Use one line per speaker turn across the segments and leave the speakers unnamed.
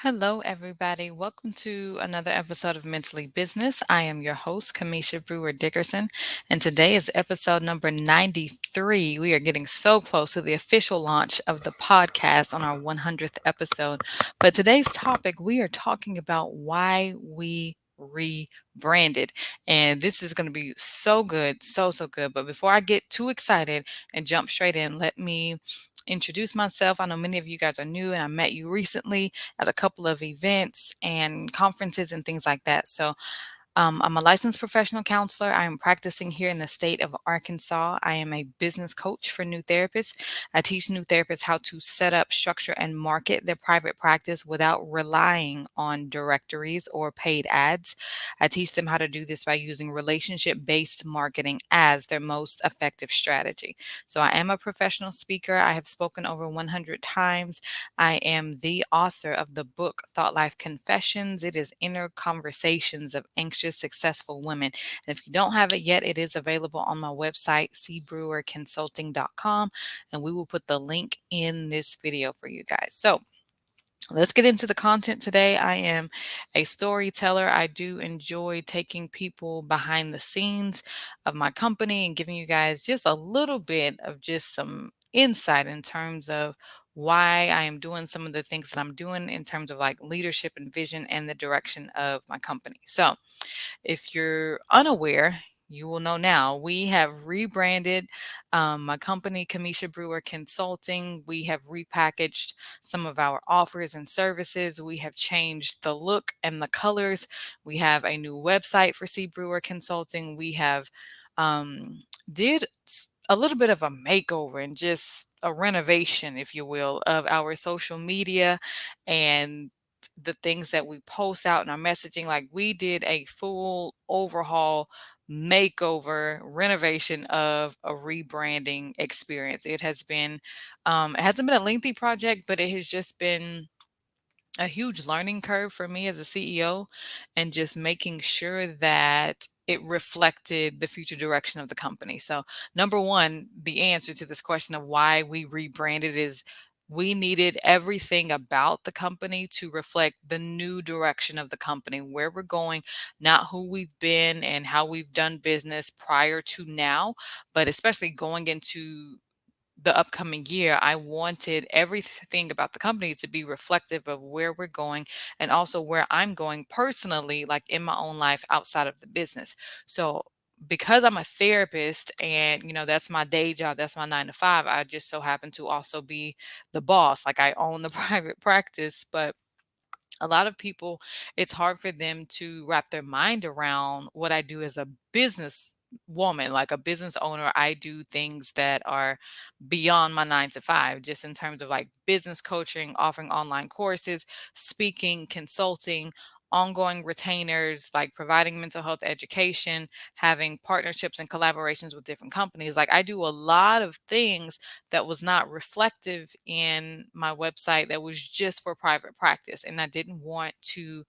Hello, everybody. Welcome to another episode of Mentally Business. I am your host, Kamisha Brewer Dickerson, and today is episode number 93. We are getting so close to the official launch of the podcast on our 100th episode. But today's topic, we are talking about why we rebranded. And this is going to be so good, so good. But before I get too excited and jump straight in, let me introduce myself. I know many of you guys are new and I met you recently at a couple of events and conferences and things like that. So I'm a licensed professional counselor. I am practicing here in the state of Arkansas. I am a business coach for new therapists. I teach new therapists how to set up, structure, and market their private practice without relying on directories or paid ads. I teach them how to do this by using relationship based marketing as their most effective strategy. So I am a professional speaker. I have spoken over 100 times. I am the author of the book Thought Life Confessions. It is inner conversations of anxious, successful women. And if you don't have it yet, it is available on my website, C.BrewerConsulting.com. And we will put the link in this video for you guys. So let's get into the content today. I am a storyteller. I do enjoy taking people behind the scenes of my company and giving you guys just a little bit of just some insight in terms of why I am doing some of the things that I'm doing in terms of like leadership and vision and the direction of my company. So, if you're unaware, you will know now. We have rebranded my company, C.Brewer Consulting. We have repackaged some of our offers and services. We have changed the look and the colors. We have a new website for C.Brewer Consulting. We have did a little bit of a makeover and just a renovation, if you will, of our social media and the things that we post out in our messaging. Like we did a full overhaul, makeover, renovation of a rebranding experience. It hasn't been a lengthy project, but it has just been a huge learning curve for me as a CEO and just making sure that it reflected the future direction of the company. So, number one, the answer to this question of why we rebranded is we needed everything about the company to reflect the new direction of the company, where we're going, not who we've been and how we've done business prior to now, but especially going into the upcoming year, I wanted everything about the company to be reflective of where we're going and also where I'm going personally, like in my own life outside of the business. So, because I'm a therapist and that's my day job, that's my 9 to 5, I just so happen to also be the boss. Like I own the private practice, but a lot of people, it's hard for them to wrap their mind around what I do as a business woman, like a business owner. I do things that are beyond my 9 to 5, just in terms of like business coaching, offering online courses, speaking, consulting, ongoing retainers, like providing mental health education, having partnerships and collaborations with different companies. Like I do a lot of things that was not reflective in my website that was just for private practice. And I didn't want to,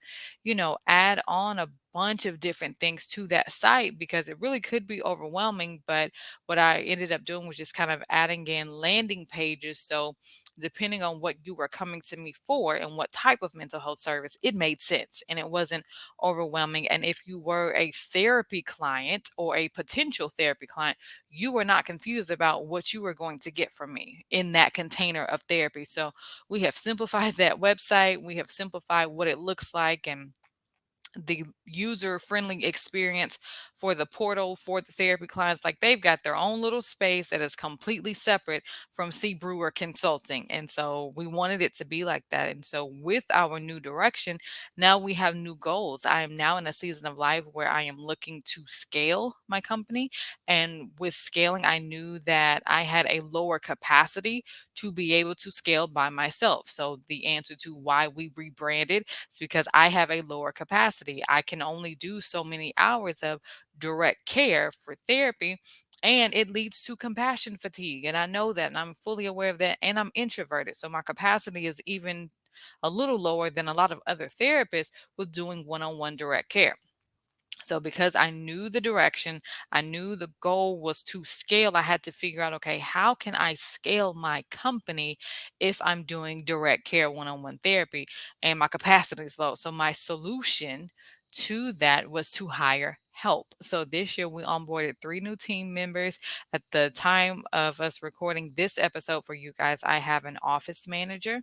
add on a bunch of different things to that site because it really could be overwhelming. But what I ended up doing was just kind of adding in landing pages. So depending on what you were coming to me for and what type of mental health service, it made sense and it wasn't overwhelming. And if you were a therapy client or a potential therapy client, you were not confused about what you were going to get from me in that container of therapy. So we have simplified that website. We have simplified what it looks like and the user friendly experience for the portal for the therapy clients. Like they've got their own little space that is completely separate from C.Brewer Consulting. And so we wanted it to be like that. And so with our new direction, now we have new goals. I am now in a season of life where I am looking to scale my company. And with scaling, I knew that I had a lower capacity to be able to scale by myself. So the answer to why we rebranded is because I have a lower capacity. I can only do so many hours of direct care for therapy. And it leads to compassion fatigue. And I know that, and I'm fully aware of that. And I'm introverted. So my capacity is even a little lower than a lot of other therapists with doing one on one direct care. So because I knew the direction, I knew the goal was to scale, I had to figure out, okay, how can I scale my company if I'm doing direct care one-on-one therapy and my capacity is low? So my solution to that was to hire help. So this year we onboarded 3 new team members. At the time of us recording this episode for you guys, I have an office manager,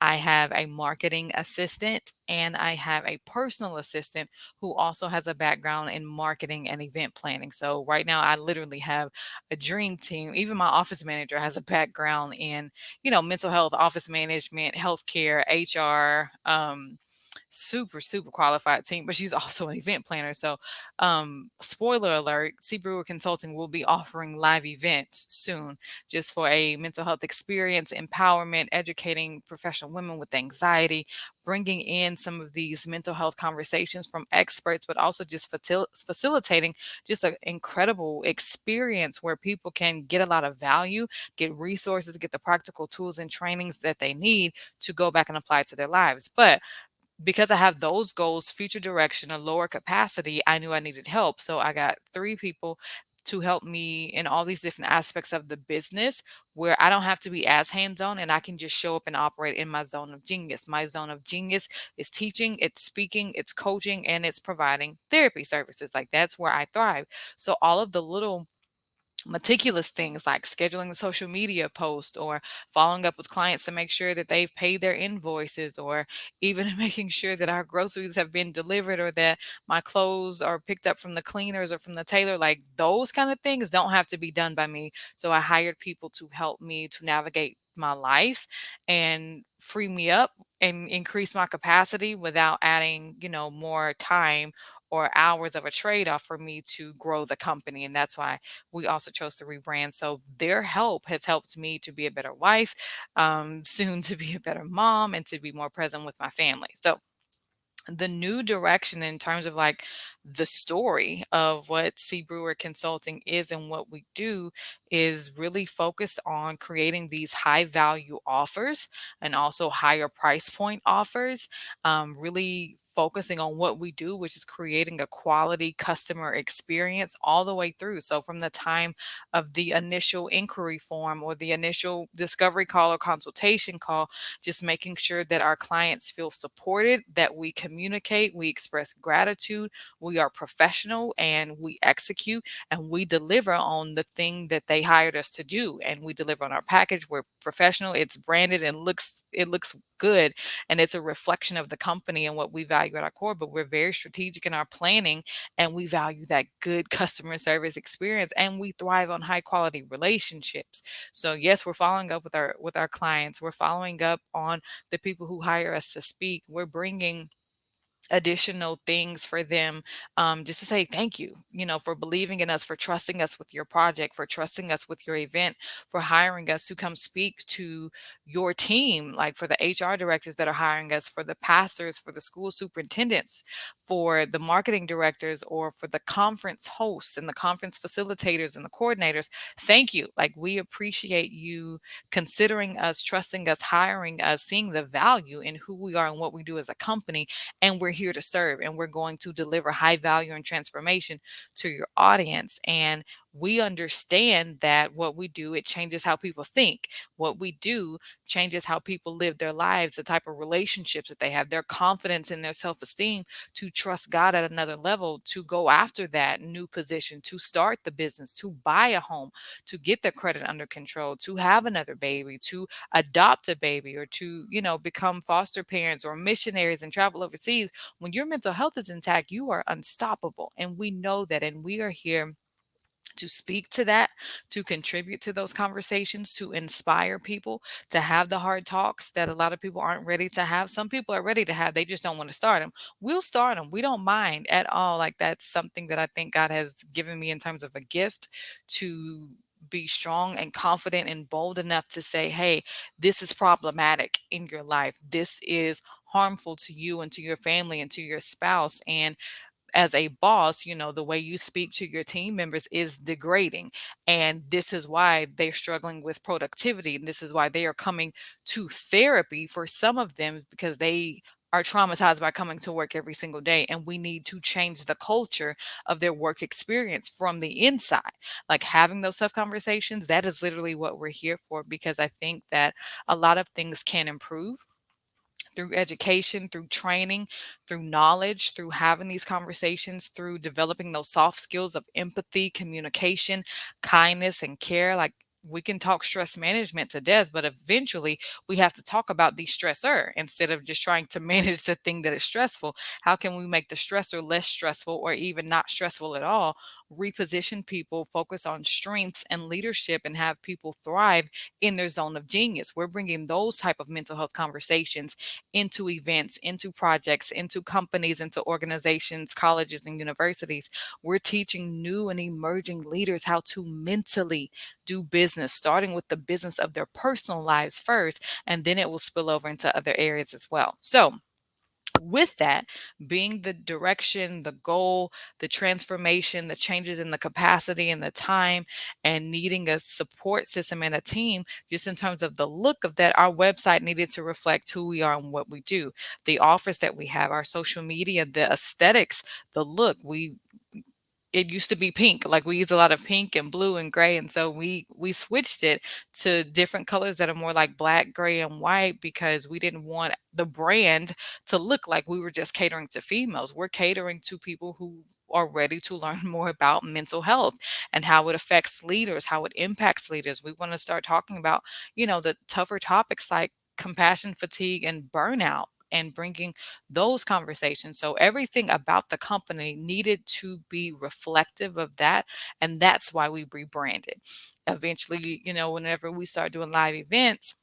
I have a marketing assistant, and I have a personal assistant who also has a background in marketing and event planning. So right now I literally have a dream team. Even my office manager has a background in, mental health, office management, healthcare, HR, super, super qualified team, but she's also an event planner. So, spoiler alert, C.Brewer Consulting will be offering live events soon just for a mental health experience, empowerment, educating professional women with anxiety, bringing in some of these mental health conversations from experts, but also just facilitating just an incredible experience where people can get a lot of value, get resources, get the practical tools and trainings that they need to go back and apply to their lives. But because I have those goals, future direction, a lower capacity, I knew I needed help. So I got 3 people to help me in all these different aspects of the business where I don't have to be as hands on and I can just show up and operate in my zone of genius. My zone of genius is teaching, it's speaking, it's coaching, and it's providing therapy services. Like that's where I thrive. So all of the little meticulous things like scheduling the social media post or following up with clients to make sure that they've paid their invoices or even making sure that our groceries have been delivered or that my clothes are picked up from the cleaners or from the tailor, like those kind of things don't have to be done by me. So I hired people to help me to navigate my life and free me up and increase my capacity without adding, more time or hours of a trade-off for me to grow the company. And that's why we also chose to rebrand. So their help has helped me to be a better wife, soon to be a better mom, and to be more present with my family. So the new direction in terms of like the story of what C. Brewer Consulting is and what we do is really focused on creating these high value offers and also higher price point offers. Really focusing on what we do, which is creating a quality customer experience all the way through. So from the time of the initial inquiry form or the initial discovery call or consultation call, just making sure that our clients feel supported, that we communicate, we express gratitude, we are professional and we execute and we deliver on the thing that they hired us to do. And we deliver on our package. We're professional, it's branded and it looks good. And it's a reflection of the company and what we value at our core, but we're very strategic in our planning and we value that good customer service experience and we thrive on high quality relationships. So yes, we're following up with our clients. We're following up on the people who hire us to speak. We're bringing additional things for them, just to say thank you, for believing in us, for trusting us with your project, for trusting us with your event, for hiring us to come speak to your team, like for the HR directors that are hiring us, for the pastors, for the school superintendents, for the marketing directors, or for the conference hosts and the conference facilitators and the coordinators. Thank you. Like we appreciate you considering us, trusting us, hiring us, seeing the value in who we are and what we do as a company, and we're here to serve and we're going to deliver high value and transformation to your audience. And we understand that what we do, it changes how people think. What we do changes how people live their lives, the type of relationships that they have, their confidence in their self-esteem to trust God at another level, to go after that new position, to start the business, to buy a home, to get their credit under control, to have another baby, to adopt a baby, or to, become foster parents or missionaries and travel overseas. When your mental health is intact, you are unstoppable. And we know that. And we are here to speak to that, to contribute to those conversations, to inspire people, to have the hard talks that a lot of people aren't ready to have. Some people are ready to have, they just don't want to start them. We'll start them. We don't mind at all. Like that's something that I think God has given me in terms of a gift to be strong and confident and bold enough to say, hey, this is problematic in your life. This is harmful to you and to your family and to your spouse. And as a boss, the way you speak to your team members is degrading. And this is why they're struggling with productivity. And this is why they are coming to therapy for some of them because they are traumatized by coming to work every single day, and we need to change the culture of their work experience from the inside. Like having those tough conversations, that is literally what we're here for, because I think that a lot of things can improve through education, through training, through knowledge, through having these conversations, through developing those soft skills of empathy, communication, kindness, and care. Like we can talk stress management to death, but eventually we have to talk about the stressor instead of just trying to manage the thing that is stressful. How can we make the stressor less stressful or even not stressful at all? Reposition people, focus on strengths and leadership, and have people thrive in their zone of genius. We're bringing those type of mental health conversations into events, into projects, into companies, into organizations, colleges, and universities. We're teaching new and emerging leaders how to mentally do business, starting with the business of their personal lives first, and then it will spill over into other areas as well. So, with that being the direction, the goal, the transformation, the changes in the capacity and the time, and needing a support system and a team, just in terms of the look of that, our website needed to reflect who we are and what we do. The offers that we have, our social media, the aesthetics, the look, it used to be pink. Like we use a lot of pink and blue and gray, and so we switched it to different colors that are more like black, gray, and white, because we didn't want the brand to look like we were just catering to females. We're catering to people who are ready to learn more about mental health and how it affects leaders, how it impacts leaders. We want to start talking about, the tougher topics like compassion fatigue and burnout, and bringing those conversations. So everything about the company needed to be reflective of that. And that's why we rebranded. Eventually, whenever we start doing live events,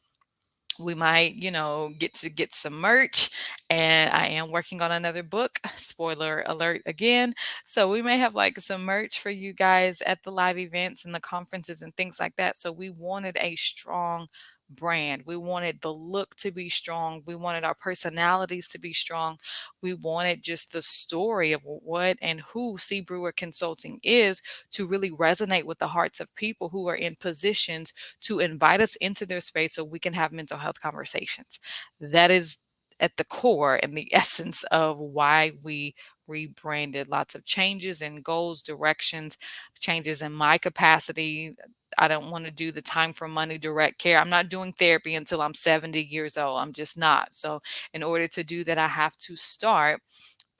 we might, get some merch. And I am working on another book. Spoiler alert again. So we may have like some merch for you guys at the live events and the conferences and things like that. So we wanted a strong brand. We wanted the look to be strong. We wanted our personalities to be strong. We wanted just the story of what and who C.Brewer Consulting is to really resonate with the hearts of people who are in positions to invite us into their space so we can have mental health conversations. That is at the core and the essence of why we rebranded. Lots of changes in goals, directions, changes in my capacity. I don't want to do the time for money direct care. I'm not doing therapy until I'm 70 years old. I'm just not. So, in order to do that, I have to start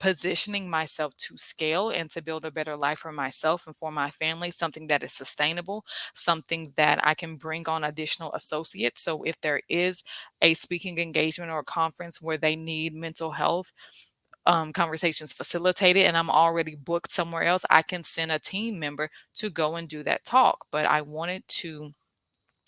positioning myself to scale and to build a better life for myself and for my family, something that is sustainable, something that I can bring on additional associates. So if there is a speaking engagement or a conference where they need mental health conversations facilitated and I'm already booked somewhere else, I can send a team member to go and do that talk. But I wanted to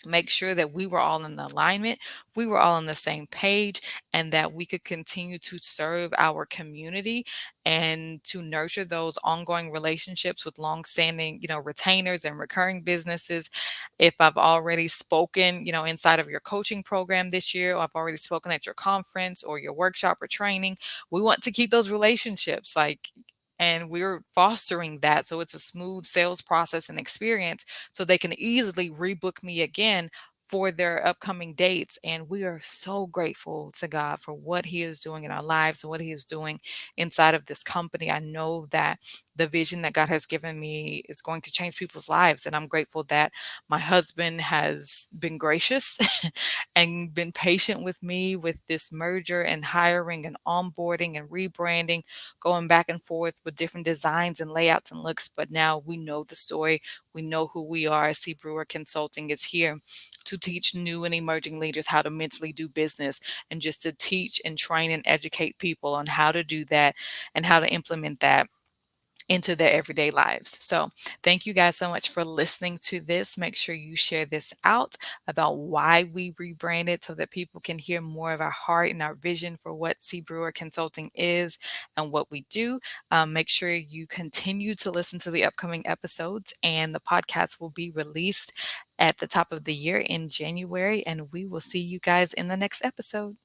make sure that we were all in alignment, we were all on the same page, and that we could continue to serve our community and to nurture those ongoing relationships with longstanding, retainers and recurring businesses. If I've already spoken, inside of your coaching program this year, or I've already spoken at your conference or your workshop or training, we want to keep those relationships and we're fostering that so it's a smooth sales process and experience so they can easily rebook me again for their upcoming dates. And we are so grateful to God for what He is doing in our lives and what He is doing inside of this company. I know that the vision that God has given me is going to change people's lives. And I'm grateful that my husband has been gracious and been patient with me with this merger and hiring and onboarding and rebranding, going back and forth with different designs and layouts and looks. But now we know the story. We know who we are. C.Brewer Consulting is here to teach new and emerging leaders how to mentally do business, and just to teach and train and educate people on how to do that and how to implement that into their everyday lives. So, thank you guys so much for listening to this. Make sure you share this out about why we rebranded so that people can hear more of our heart and our vision for what C. Brewer Consulting is and what we do. Make sure you continue to listen to the upcoming episodes, and the podcast will be released at the top of the year in January. And we will see you guys in the next episode.